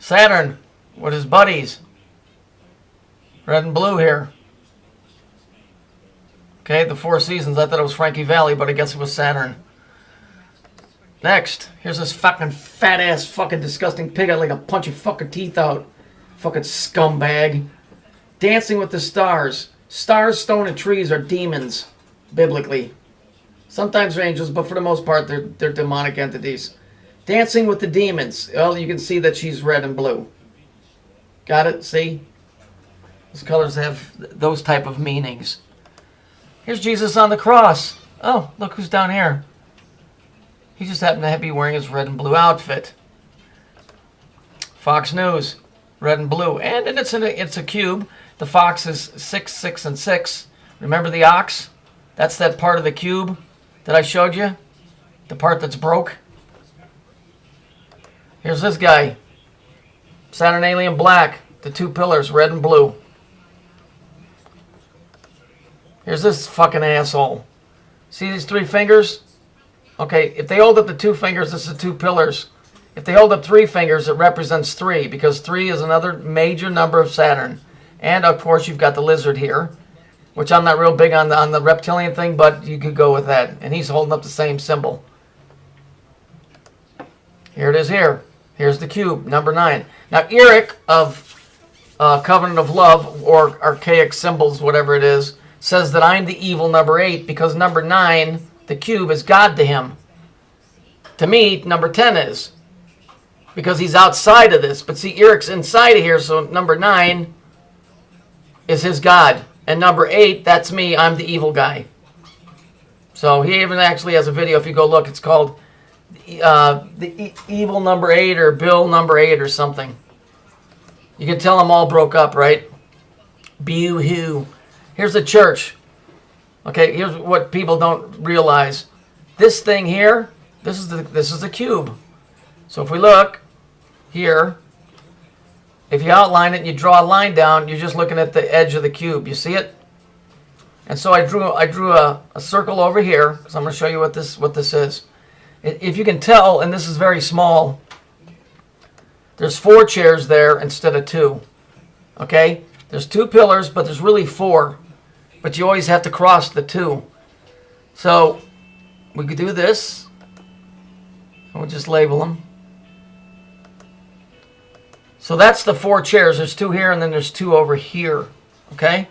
Saturn with his buddies. Red and blue here. Okay, the Four Seasons. I thought it was Frankie Valli, but I guess it was Saturn. Next, here's this fucking fat-ass fucking disgusting pig. I'd like to punch your fucking teeth out. Fucking scumbag. Dancing with the Stars. Stars, stone, and trees are demons, biblically. Sometimes angels, but for the most part, they're demonic entities. Dancing with the demons. Well, you can see that she's red and blue. Got it? See? Those colors have those type of meanings. Here's Jesus on the cross. Oh, look who's down here. He just happened to be wearing his red and blue outfit. Fox News, red and blue. And it's a cube. The fox is 6, 6, and 6. Remember the ox? That's that part of the cube that I showed you. The part that's broke. Here's this guy. Saturn Alien Black. The two pillars, red and blue. Here's this fucking asshole. See these three fingers? Okay, if they hold up the two fingers, this is the two pillars. If they hold up three fingers, it represents 3, because 3 is another major number of Saturn. And, of course, you've got the lizard here, which I'm not real big on the reptilian thing, but you could go with that. And he's holding up the same symbol. Here it is here. Here's the cube, number 9. Now, Eric of Covenant of Love, or Archaic Symbols, whatever it is, says that I'm the evil number 8 because number 9, the cube, is God to him. To me, number 10 is. Because he's outside of this. But see, Eric's inside of here, so number 9 is his God. And number 8, that's me, I'm the evil guy. So he even actually has a video, if you go look, it's called the Evil Number 8 or Bill Number 8 or something. You can tell them all broke up, right? Boo-hoo. Here's the church. Okay, here's what people don't realize. This thing here, this is the cube. So if we look here, if you outline it and you draw a line down, you're just looking at the edge of the cube. You see it? And so I drew a circle over here, because I'm going to show you what this is. If you can tell, and this is very small, there's 4 chairs there instead of 2. Okay? There's 2 pillars, but there's really 4. But you always have to cross the 2. So we could do this. And we'll just label them. So that's the 4 chairs. There's 2 here, and then there's 2 over here. Okay?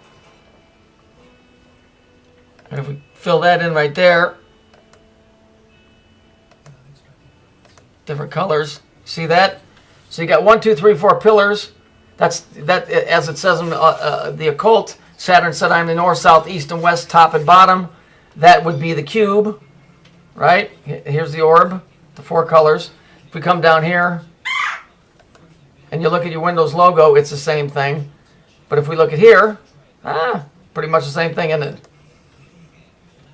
And if we fill that in right there, different colors. See that? So you got 1, 2, 3, 4 pillars. That, as it says in the occult, Saturn said, I'm the north, south, east, and west, top and bottom. That would be the cube, right? Here's the orb, the 4 colors. If we come down here, and you look at your Windows logo, it's the same thing. But if we look at here, pretty much the same thing, isn't it?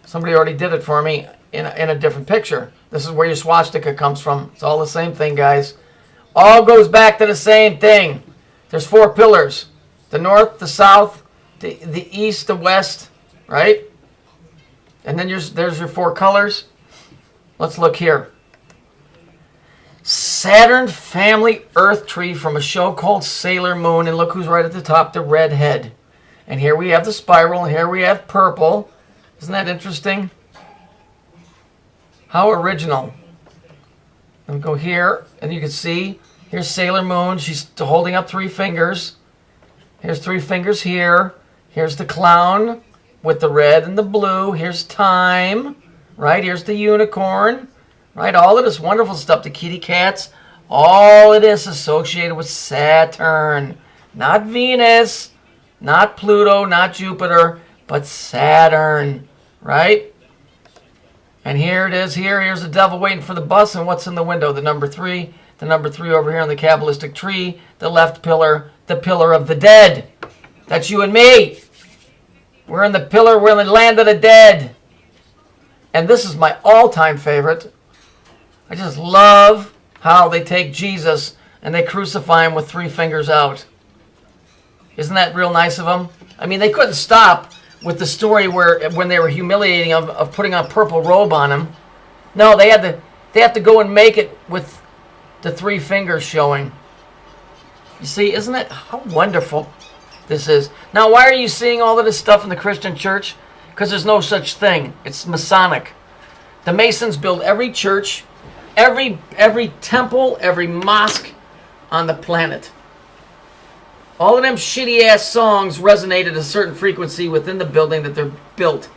Somebody already did it for me in a different picture. This is where your swastika comes from. It's all the same thing, guys. All goes back to the same thing. There's 4 pillars. The north, the south, the east, the west, right? And then there's your 4 colors. Let's look here. Saturn family Earth tree from a show called Sailor Moon. And look who's right at the top, the redhead. And here we have the spiral, and here we have purple. Isn't that interesting? How original. And we go here, and you can see, here's Sailor Moon. She's holding up 3 fingers. Here's 3 fingers here. Here's the clown with the red and the blue. Here's time, right? Here's the unicorn, right? All of this wonderful stuff, the kitty cats, all of this associated with Saturn. Not Venus, not Pluto, not Jupiter, but Saturn, right? And here it is here. Here's the devil waiting for the bus. And what's in the window? The number 3. The number 3 over here on the Kabbalistic tree. The left pillar, the pillar of the dead. That's you and me. We're in the pillar. We're in the land of the dead. And this is my all-time favorite. I just love how they take Jesus and they crucify him with 3 fingers out. Isn't that real nice of them? I mean, they couldn't stop with the story where when they were humiliating him of putting a purple robe on him. No, they have to go and make it with the 3 fingers showing. You see, isn't it how wonderful this is? Now, why are you seeing all of this stuff in the Christian church? Because there's no such thing. It's Masonic. The Masons build every church, every temple, every mosque on the planet. All of them shitty-ass songs resonate at a certain frequency within the building that they're built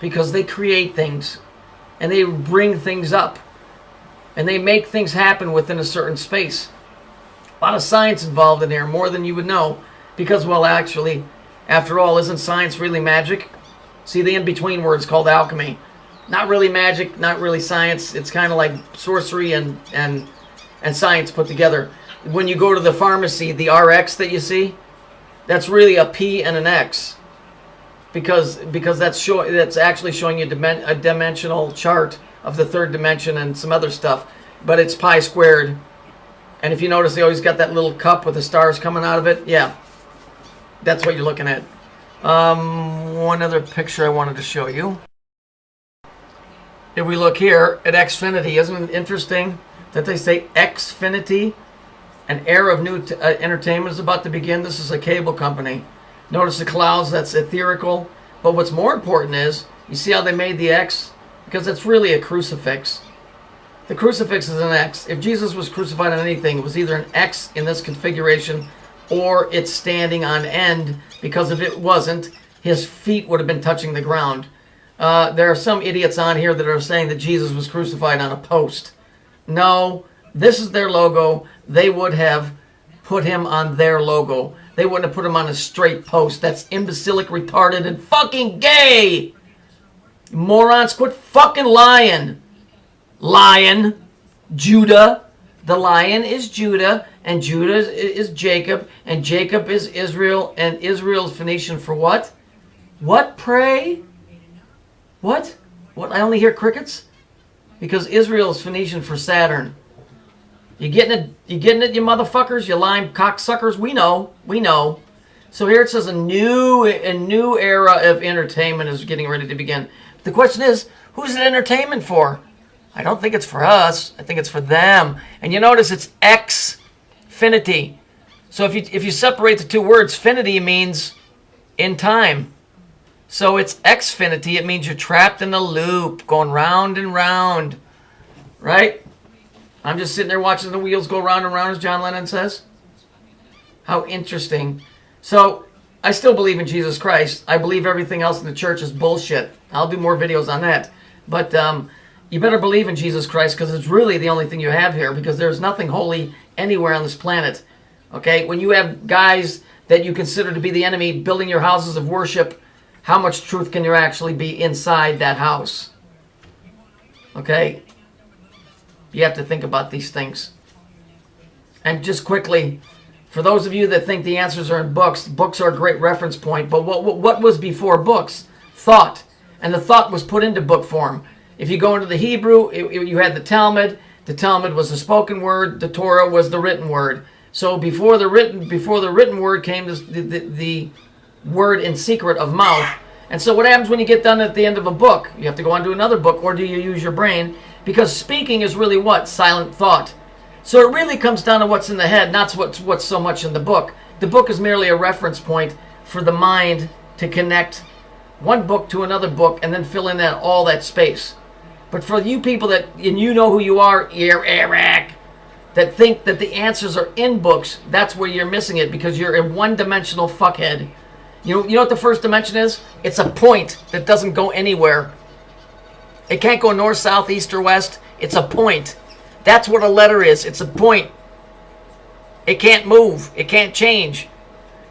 because they create things and they bring things up and they make things happen within a certain space. A lot of science involved in here, more than you would know, because, well, actually, after all, isn't science really magic? See, the in-between word's called alchemy. Not really magic, not really science. It's kind of like sorcery and science put together. When you go to the pharmacy, the RX that you see, that's really a P and an X, because that's actually showing you a dimensional chart of the third dimension and some other stuff, but it's pi squared. And if you notice, they always got that little cup with the stars coming out of it. Yeah, that's what you're looking at. One other picture I wanted to show you. If we look here at Xfinity, isn't it interesting that they say Xfinity? An era of new entertainment is about to begin. This is a cable company. Notice the clouds, that's etherical. But what's more important is, you see how they made the X? Because it's really a crucifix. The crucifix is an X. If Jesus was crucified on anything, it was either an X in this configuration or it's standing on end, because if it wasn't, his feet would have been touching the ground. There are some idiots on here that are saying that Jesus was crucified on a post. No, this is their logo. They would have put him on their logo. They wouldn't have put him on a straight post. That's imbecilic, retarded, and fucking gay! Morons, quit fucking lying. Lion, Judah. The lion is Judah, and Judah is Jacob, and Jacob is Israel, and Israel is Phoenician for what? What, pray? What? What? I only hear crickets? Because Israel is Phoenician for Saturn. You getting it? You getting it, you motherfuckers? You lying cocksuckers? We know. We know. So here it says a new era of entertainment is getting ready to begin. The question is, who's it entertainment for? I don't think it's for us. I think it's for them. And you notice it's Xfinity. So if you separate the two words, finity means in time. So it's Xfinity. It means you're trapped in a loop, going round and round. Right? I'm just sitting there watching the wheels go round and round, as John Lennon says. How interesting. So, I still believe in Jesus Christ. I believe everything else in the church is bullshit. I'll do more videos on that. But you better believe in Jesus Christ, because it's really the only thing you have here, because there's nothing holy anywhere on this planet. Okay? When you have guys that you consider to be the enemy building your houses of worship, how much truth can there actually be inside that house? Okay? You have to think about these things. And just quickly, for those of you that think the answers are in books, books are a great reference point. But what was before books? Thought. And the thought was put into book form. If you go into the Hebrew, you had the Talmud. The Talmud was the spoken word. The Torah was the written word. So before the written word came the word in secret of mouth. And so what happens when you get done at the end of a book? You have to go on to another book, or do you use your brain? Because speaking is really what? Silent thought. So it really comes down to what's in the head, not what's so much in the book. The book is merely a reference point for the mind to connect one book to another book and then fill in all that space. But for you people that, and you know who you are, Eric, that think that the answers are in books, that's where you're missing it, because you're a one-dimensional fuckhead. You know what the first dimension is? It's a point that doesn't go anywhere. It can't go north, south, east, or west. It's a point. That's what a letter is. It's a point. It can't move. It can't change.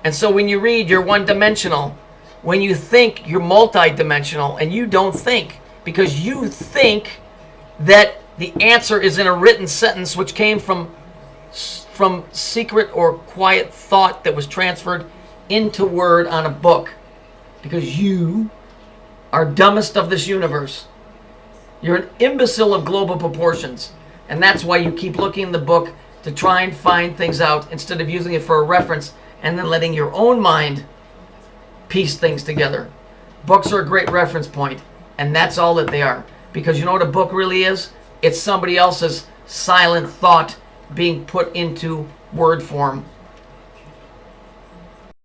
And so when you read, you're one-dimensional. When you think, you're multi-dimensional. And you don't think. Because you think that the answer is in a written sentence, which came from secret or quiet thought that was transferred into word on a book. Because you are dumbest of this universe. You're an imbecile of global proportions. And that's why you keep looking in the book to try and find things out instead of using it for a reference and then letting your own mind piece things together. Books are a great reference point, and that's all that they are. Because you know what a book really is? It's somebody else's silent thought being put into word form.